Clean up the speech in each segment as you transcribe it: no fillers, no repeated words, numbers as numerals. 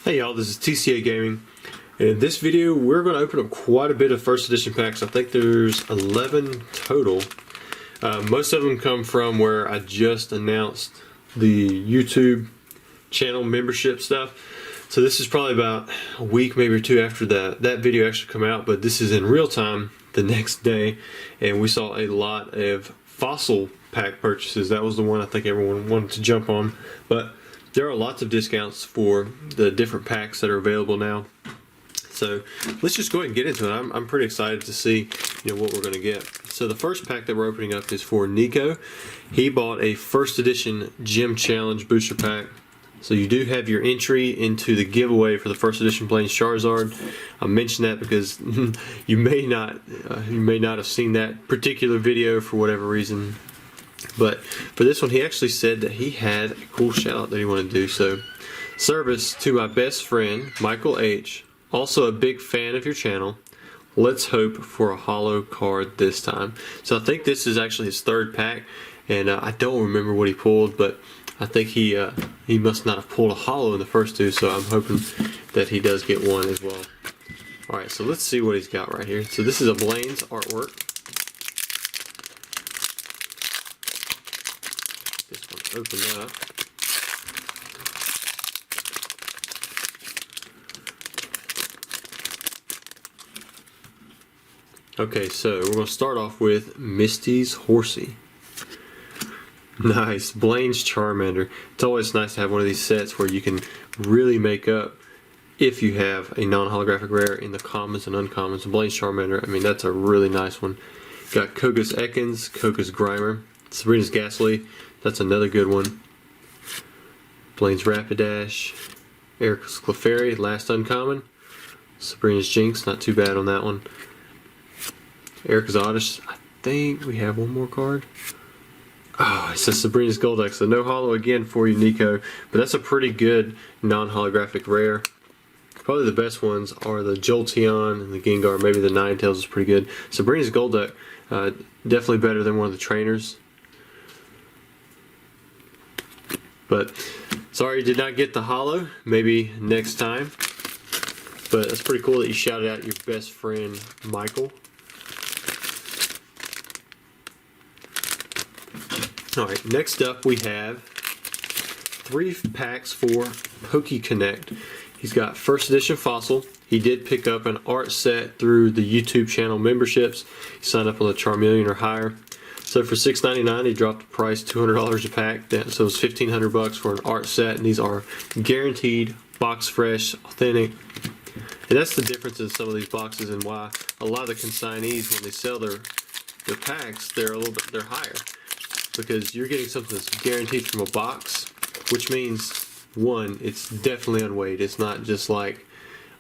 Hey y'all, this is TCA Gaming. In this video, we're going to open up quite a bit of first edition packs. I think there's 11 total. Most of them come from where I just announced the YouTube channel membership stuff. So this is probably about a week, maybe or two after that video actually come out, but this is in real time the next day, and we saw a lot of fossil pack purchases. That was the one I think everyone wanted to jump on, but there are lots of discounts for the different packs that are available now. So let's just go ahead and get into it. I'm pretty excited to see what we're going to get. So the first pack that we're opening up is for Nico. He bought a first edition Gym Challenge booster pack. So you do have your entry into the giveaway for the first edition Plains Charizard. I mentioned that because you may not have seen that particular video for whatever reason. But for this one, he actually said that he had a cool shout out that he wanted to do. So, service to my best friend, Michael H. Also a big fan of your channel. Let's hope for a holo card this time. So I think this is actually his third pack. And I don't remember what he pulled, but I think he must not have pulled a holo in the first two. So I'm hoping that he does get one as well. Alright, so let's see what he's got right here. So this is a Blaine's artwork. This one open up. Okay, so we're going to start off with Misty's Horsey. Nice, Blaine's Charmander. It's always nice to have one of these sets where you can really make up if you have a non-holographic rare in the commons and uncommons. Blaine's Charmander, I mean, that's a really nice one. Got Koga's Ekans, Koga's Grimer, Sabrina's Ghastly. That's another good one. Blaine's Rapidash, Erika's Clefairy, last uncommon. Sabrina's Jinx, not too bad on that one. Erika's Oddish, I think we have one more card. Oh, it says Sabrina's Golduck, so no holo again for you, Nico. But that's a pretty good non-holographic rare. Probably the best ones are the Jolteon and the Gengar. Maybe the Ninetales is pretty good. Sabrina's Golduck, definitely better than one of the trainers. But sorry you did not get the holo. Maybe next time. But it's pretty cool that you shouted out your best friend Michael. Alright, next up we have 3 packs for PokeConnect. He's got first edition Fossil. He did pick up an art set through the YouTube channel memberships. He signed up on the Charmeleon or higher. So for $6.99, he dropped the price $200 a pack. So it's $1,500 for an art set, and these are guaranteed, box fresh, authentic. And that's the difference in some of these boxes and why a lot of the consignees, when they sell their packs, they're higher, because you're getting something that's guaranteed from a box, which means one, it's definitely unweighed. It's not just like,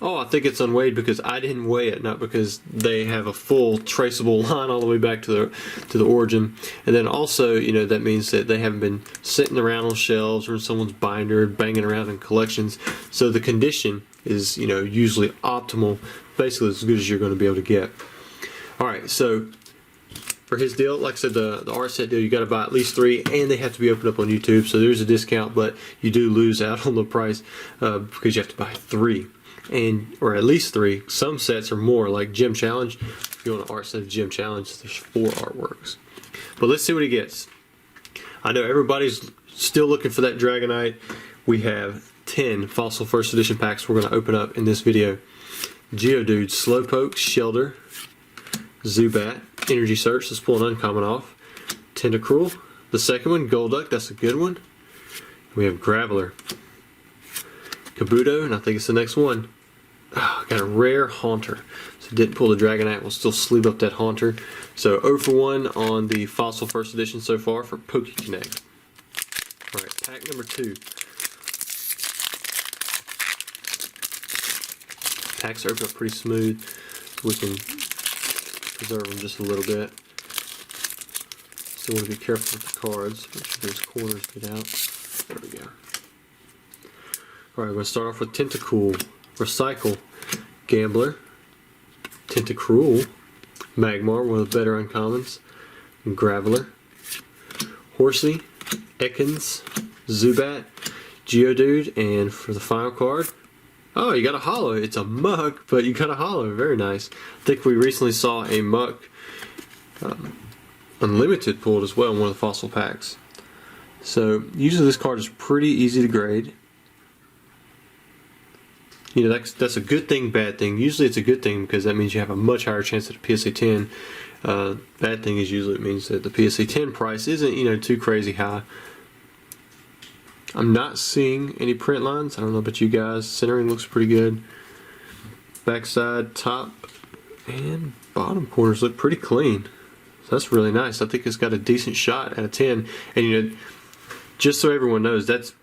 oh, I think it's unweighed because I didn't weigh it, not because they have a full traceable line all the way back to the origin. And then also, that means that they haven't been sitting around on shelves or in someone's binder, banging around in collections. So the condition is, usually optimal, basically as good as you're going to be able to get. All right, so for his deal, like I said, the art set deal, you got to buy at least 3, and they have to be opened up on YouTube. So there's a discount, but you do lose out on the price because you have to buy 3. Or at least 3. Some sets are more, like Gym Challenge. If you want an art set of Gym Challenge, there's 4 artworks. But let's see what he gets. I know everybody's still looking for that Dragonite. We have 10 Fossil First Edition packs we're going to open up in this video. Geodude, Slowpoke, Shelter, Zubat, Energy Search. Let's pull an uncommon off. Tentacruel, the second one, Golduck. That's a good one. We have Graveler, Kabuto, and I think it's the next one. Oh, got a rare Haunter. So didn't pull the Dragonite. We'll still sleeve up that Haunter. So 0 for 1 on the Fossil First Edition so far for PokeConnect. Alright, pack number 2. Packs are open up pretty smooth, so we can preserve them just a little bit. Still want to be careful with the cards. Make sure those corners get out. There we go. Alright, we're going to start off with Tentacool, Recycle, Gambler, Tentacruel, Magmar, one of the better uncommons, Graveler, Horsey, Ekans, Zubat, Geodude, and for the final card, Oh, you got a holo. It's a muck, but you got a holo. Very nice. I think we recently saw a muck unlimited pulled as well in one of the fossil packs. So usually this card is pretty easy to grade. You know, that's a good thing, bad thing. Usually it's a good thing because that means you have a much higher chance at a PSA 10. Bad thing is usually it means that the PSA 10 price isn't, you know, too crazy high. I'm not seeing any print lines. I don't know about you guys. Centering looks pretty good. Backside, top, and bottom corners look pretty clean. So that's really nice. I think it's got a decent shot at a 10. And you know, just so everyone knows, that's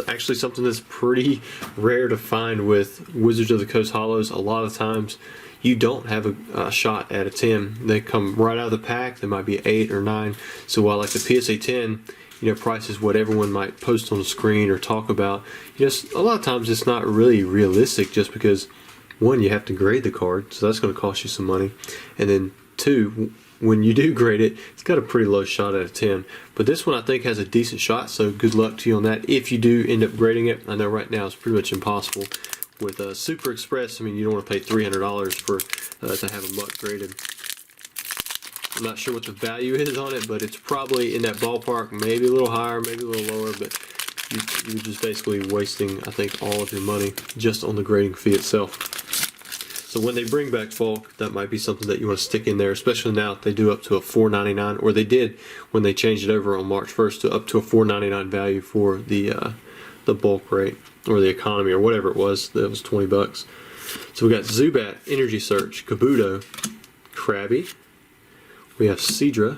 actually something that's pretty rare to find with Wizards of the Coast holos. A lot of times you don't have a shot at a 10. They come right out of the pack. They might be 8 or 9. So while like the PSA 10, you know, price is what everyone might post on the screen or talk about, you know, a lot of times it's not really realistic, just because one, you have to grade the card, so that's going to cost you some money, and then two, when you do grade it, it's got a pretty low shot at a 10. But this one I think has a decent shot, so good luck to you on that if you do end up grading it. I know right now it's pretty much impossible with Super Express. I mean, you don't want to pay $300 for to have a muck graded. I'm not sure what the value is on it, but it's probably in that ballpark, maybe a little higher, maybe a little lower, but you're just basically wasting, I think, all of your money just on the grading fee itself. So when they bring back bulk, that might be something that you want to stick in there, especially now that they do up to a $4.99, or they did when they changed it over on March 1st to up to a $4.99 value for the bulk rate, or the economy, or whatever it was. That was $20. So we got Zubat, Energy Search, Kabuto, Krabby. We have Seadra,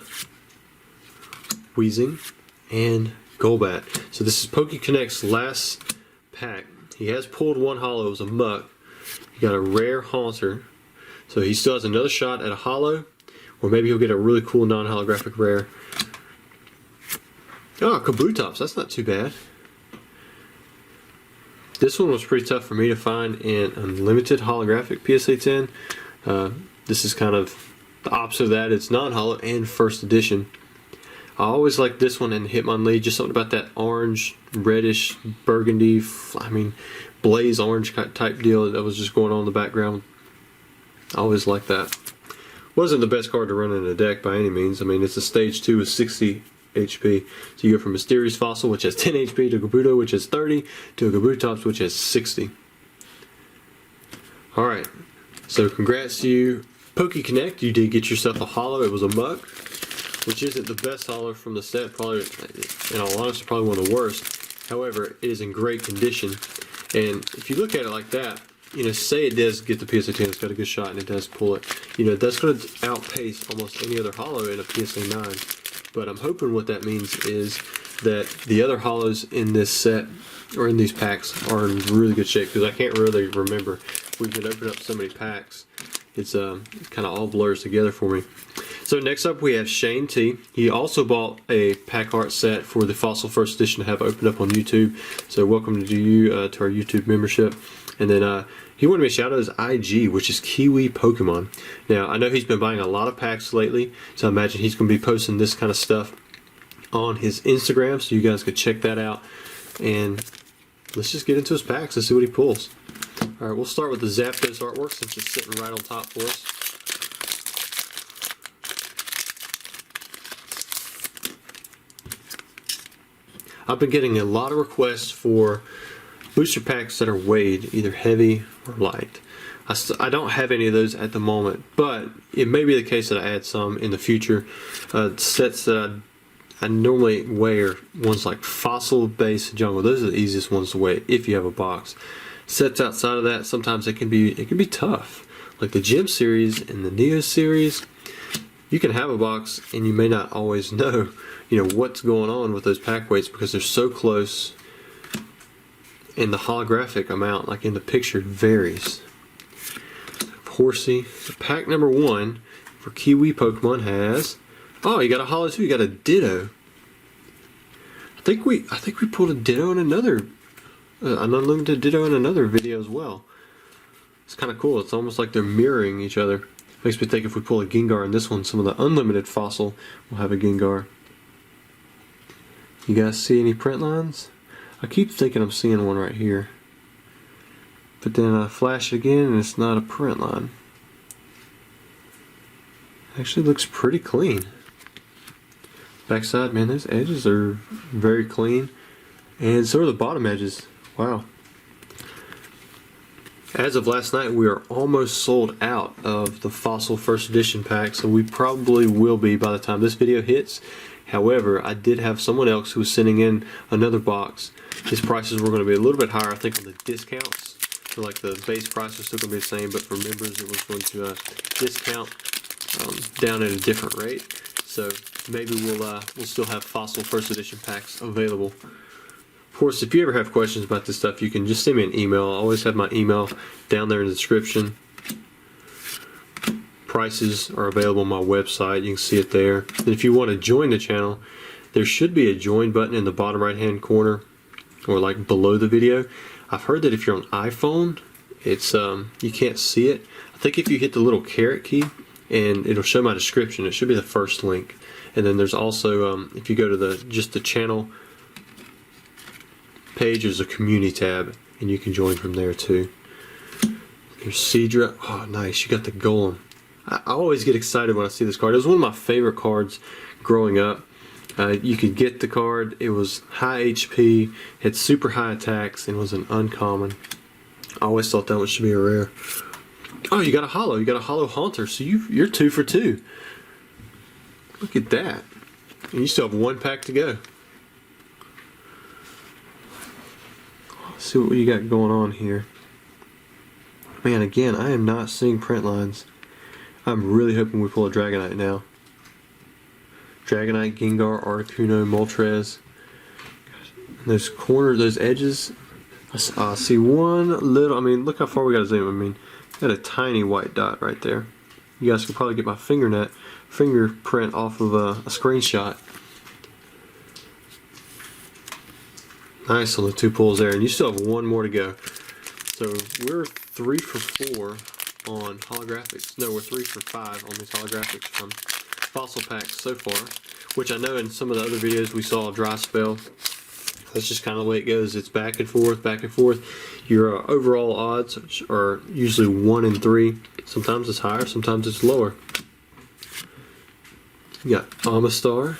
Weezing, and Golbat. So this is PokeConnect's last pack. He has pulled one holo. It was a muck. He got a rare Haunter. So he still has another shot at a holo, or maybe he'll get a really cool non-holographic rare. Oh, Kabutops. That's not too bad. This one was pretty tough for me to find in unlimited holographic PSA 10. This is kind of the opposite of that. It's non-holo and first edition. I always like this one and Hitmonlee. Just something about that orange, reddish, burgundy, I mean, blaze orange type deal that was just going on in the background. I always like that. Wasn't the best card to run in a deck by any means. I mean, it's a stage 2 with 60 HP. So you go from Mysterious Fossil, which has 10 HP, to Kabuto, which has 30, to a Kabutops, which has 60. Alright, so congrats to you. PokeConnect, you did get yourself a holo. It was a muck, which isn't the best holo from the set. Probably, in all honesty, probably one of the worst. However, it is in great condition. And if you look at it like that, you know, say it does get the PSA 10, it's got a good shot, and it does pull it. You know, that's going to outpace almost any other holo in a PSA 9. But I'm hoping what that means is that the other holos in this set, or in these packs, are in really good shape, because I can't really remember. We've been opening up so many packs. It's kind of all blurs together for me. So next up we have Shane T. He also bought a pack art set for the Fossil First Edition to have opened up on YouTube. So welcome to you to our YouTube membership. And then he wanted me to shout out his IG, which is Kiwi Pokemon. Now I know he's been buying a lot of packs lately, so I imagine he's going to be posting this kind of stuff on his Instagram, so you guys could check that out. And let's just get into his packs and see what he pulls. Alright, we'll start with the Zapdos artwork since it's sitting right on top for us. I've been getting a lot of requests for booster packs that are weighed, either heavy or light. I don't have any of those at the moment, but it may be the case that I add some in the future. Sets that I normally weigh are ones like Fossil, Base, Jungle. Those are the easiest ones to weigh if you have a box. Sets outside of that, sometimes it can be tough. Like the Gem series and the Neo series, you can have a box and you may not always know, you know, what's going on with those pack weights because they're so close, and the holographic amount, like in the picture, varies. Horsey. So pack number 1 for Kiwi Pokemon has, oh, you got a holo too. You got a Ditto. I think we pulled a Ditto in another. An unlimited Ditto in another video as well. It's kind of cool. It's almost like they're mirroring each other. Makes me think if we pull a Gengar in this one, some of the unlimited Fossil will have a Gengar. You guys see any print lines? I keep thinking I'm seeing one right here. But then I flash it again and it's not a print line. Actually looks pretty clean. Backside, man, those edges are very clean. And so are the bottom edges. Wow. As of last night, we are almost sold out of the Fossil First Edition pack, so we probably will be by the time this video hits. However, I did have someone else who was sending in another box. His prices were going to be a little bit higher, I think, on the discounts. So like the base price was still going to be the same, but for members it was going to discount down at a different rate. So maybe we'll still have Fossil First Edition packs available. Of course, if you ever have questions about this stuff, you can just send me an email. I always have my email down there in the description. Prices are available on my website. You can see it there. And if you want to join the channel, there should be a join button in the bottom right hand corner or like below the video. I've heard that if you're on iPhone, it's you can't see it. I think if you hit the little caret key, and it'll show my description. It should be the first link. And then there's also, if you go to just the channel page, there's a community tab, and you can join from there too. There's Cedra. Oh, nice. You got the Golem. I always get excited when I see this card. It was one of my favorite cards growing up. You could get the card. It was high HP, had super high attacks, and was an uncommon. I always thought that one should be a rare. Oh, you got a holo. You got a holo Haunter. So you're 2 for 2. Look at that. And you still have 1 pack to go. Let's see what you got going on here. Man, again, I am not seeing print lines. I'm really hoping we pull a Dragonite now. Dragonite, Gengar, Articuno, Moltres. Those corners, those edges. I see one little, I mean, look how far we got to zoom. I mean, got a tiny white dot right there. You guys could probably get my fingerprint off of a screenshot. Nice on the 2 pulls there, and you still have 1 more to go. So we're 3 for 4 on holographics. No, we're 3 for 5 on these holographics from Fossil packs so far. Which I know in some of the other videos we saw a dry spell. That's just kind of the way it goes. It's back and forth, back and forth. Your overall odds are usually 1 in 3. Sometimes it's higher, sometimes it's lower. You got Amistar,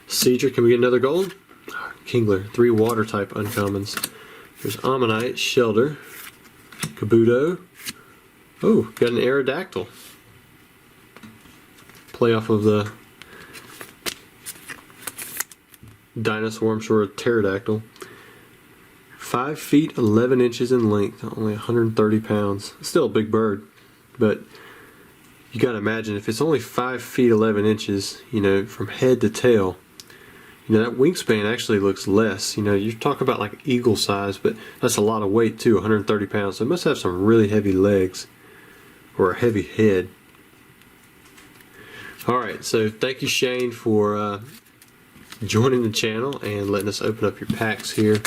Cedric. Can we get another gold? Kingler, 3 water type uncommons. There's Ammonite, Shelter, Kabuto. Oh, got an Aerodactyl. Play off of the dinosaur, I'm sure, a pterodactyl. 5 feet 11 inches in length, only 130 pounds. Still a big bird, but you gotta imagine if it's only 5 feet 11 inches, you know, from head to tail, you know, that wingspan actually looks less. You know, you talk about like eagle size, but that's a lot of weight too, 130 pounds. So it must have some really heavy legs or a heavy head. Alright, so thank you, Shane, for joining the channel and letting us open up your packs here.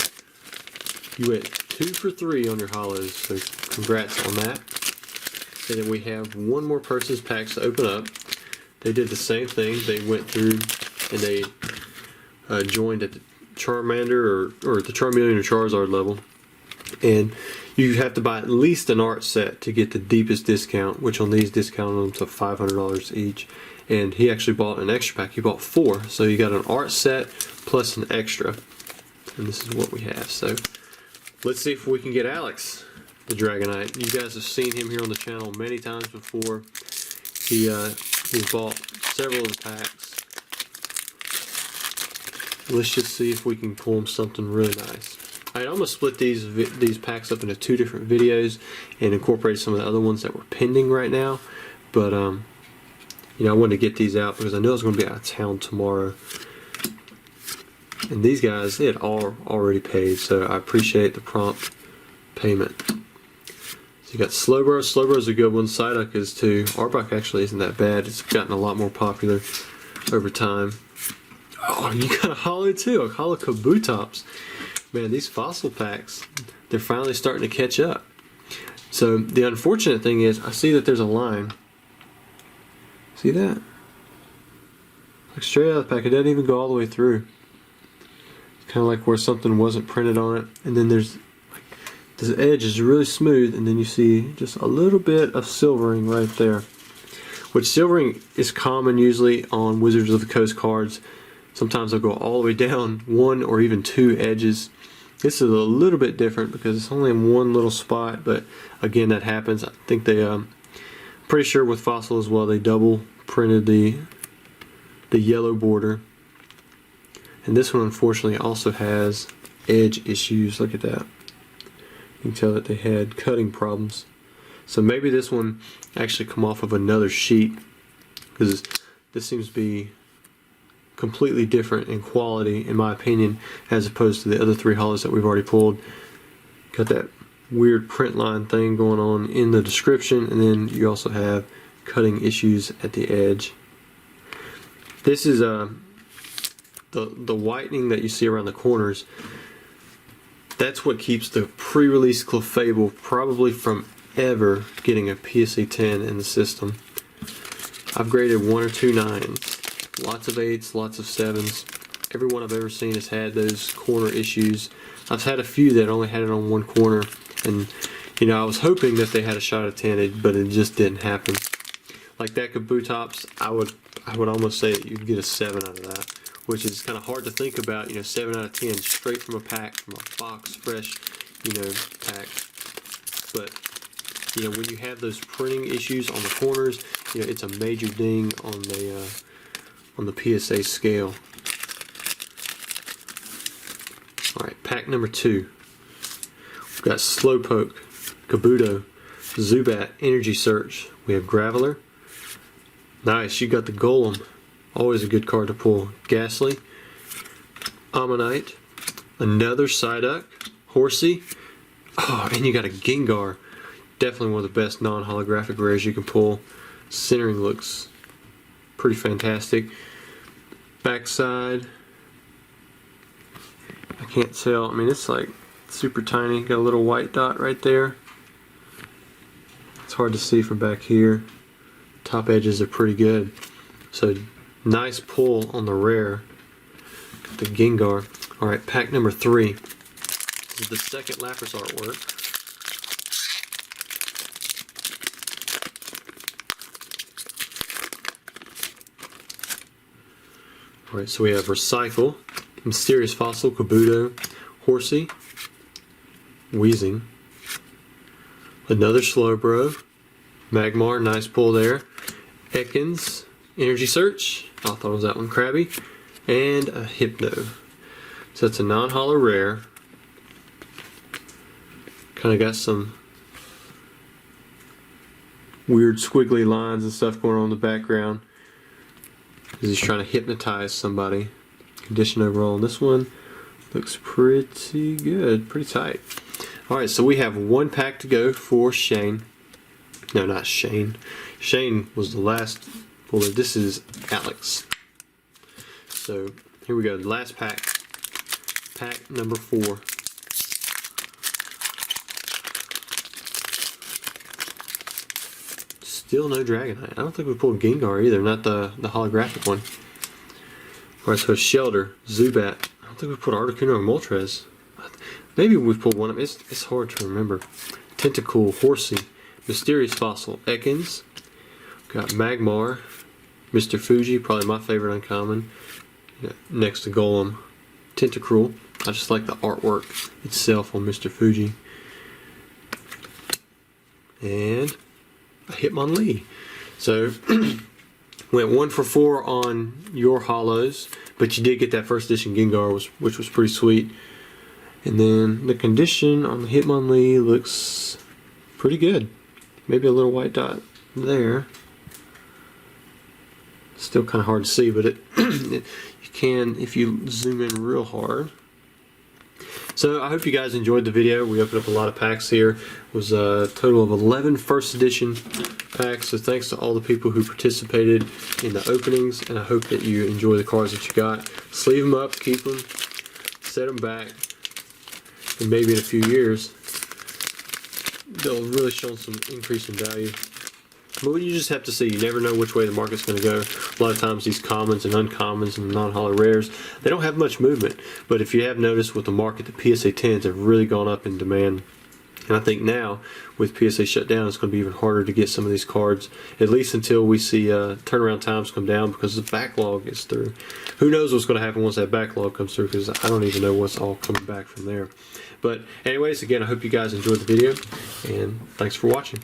You went 2 for 3 on your holos, so congrats on that. And then we have 1 more person's packs to open up. They did the same thing. They went through and they joined at the Charmander or the Charmeleon or Charizard level. And you have to buy at least an art set to get the deepest discount, which on these discounted them to $500 each. And he actually bought an extra pack. He bought 4, so you got an art set plus an extra. And this is what we have. So let's see if we can get Alex, the Dragonite. You guys have seen him here on the channel many times before. He's bought several of the packs. Let's just see if we can pull him something really nice. Alright, I'm going to split these packs up into 2 different videos and incorporate some of the other ones that were pending right now. But you know, I wanted to get these out because I know I was going to be out of town tomorrow. And these guys, they had already paid, so I appreciate the prompt payment. So you got Slowbro. Slowbro's a good one. Psyduck is too. Arbok actually isn't that bad. It's gotten a lot more popular over time. Oh, you got a holo too, a holo Kabutops. Man, these fossil packs, they're finally starting to catch up. So the unfortunate thing is, I see that there's a line. See that? Like straight out of the pack, it doesn't even go all the way through. It's kind of like where something wasn't printed on it. And then there's like This edge is really smooth, and then you see just a little bit of silvering right there. Which silvering is common usually on Wizards of the Coast cards. Sometimes they'll go all the way down one or even two edges. This is a little bit different because it's only in one little spot, but again, that happens. I think they, pretty sure with Fossil as well, they double printed the yellow border. And this one unfortunately also has edge issues. Look at that. You can tell that they had cutting problems. So maybe this one actually come off of another sheet, because this seems to be completely different in quality, in my opinion, as opposed to the other three hollows that we've already pulled. Got that weird print line thing going on in the description, and then you also have cutting issues at the edge. This is the whitening that you see around the corners. That's what keeps the pre-release Clefable probably from ever getting a PSA 10 in the system. I've graded 1 or 2 9s, lots of 8s, lots of 7s. Every one I've ever seen has had those corner issues. I've had a few that only had it on one corner, and you know, I was hoping that they had a shot at 10, but it just didn't happen. Like that Kabutops, I would almost say that you'd get a 7 out of that, which is kind of hard to think about. You know, 7 out of 10 straight from a pack, from a box, fresh, you know, pack. But you know, when you have those printing issues on the corners, you know, it's a major ding on the PSA scale. All right, pack number 2. We've got Slowpoke, Kabuto, Zubat, Energy Search. We have Graveler. Nice, you got the Golem. Always a good card to pull. Ghastly, Ammonite, another Psyduck, Horsey. Oh, and you got a Gengar. Definitely one of the best non-holographic rares you can pull. Centering looks pretty fantastic. Backside, I can't tell. I mean, it's like super tiny. Got a little white dot right there. It's hard to see from back here. Top edges are pretty good. So nice pull on the rare. Got the Gengar. Alright, pack number 3. This is the second Lapras artwork. Alright, so we have Recycle, Mysterious Fossil, Kabuto, Horsey, Weezing, another Slowbro, Magmar, nice pull there, Ekans, Energy Search, I thought it was that one, Krabby, and a Hypno. So that's a non-holo rare. Kind of got some weird squiggly lines and stuff going on in the background, because he's trying to hypnotize somebody. Condition overall on this one looks pretty good, pretty tight. Alright, so we have one pack to go for Shane. No, not Shane. Shane was the last puller. This is Alex. So here we go, the last pack. Pack number 4. Still no Dragonite. I don't think we pulled Gengar either, not the holographic one. Alright, so Shelter, Zubat. I don't think we put Articuno or Moltres. Maybe we pulled one of them. It's hard to remember. Tentacool, Horsey, Mysterious Fossil, Ekans. Got Magmar, Mr. Fuji, probably my favorite uncommon. Next to Golem, Tentacruel. I just like the artwork itself on Mr. Fuji. And a Hitmonlee. So went 1 for 4 on your hollows, but you did get that first edition Gengar, which was pretty sweet. And then the condition on the Hitmonlee looks pretty good. Maybe a little white dot there. Still kind of hard to see, but you can if you zoom in real hard. So I hope you guys enjoyed the video. We opened up a lot of packs here. It was a total of 11 first edition packs. So thanks to all the people who participated in the openings, and I hope that you enjoy the cards that you got. Sleeve them up, keep them, set them back, and maybe in a few years they'll really show some increase in value. But you just have to see. You never know which way the market's going to go. A lot of times these commons and uncommons and non-holo rares, they don't have much movement. But if you have noticed with the market, the PSA 10s have really gone up in demand. And I think now, with PSA shut down, it's going to be even harder to get some of these cards, at least until we see turnaround times come down, because the backlog is through. Who knows what's going to happen once that backlog comes through, because I don't even know what's all coming back from there. But anyways, again, I hope you guys enjoyed the video, and thanks for watching.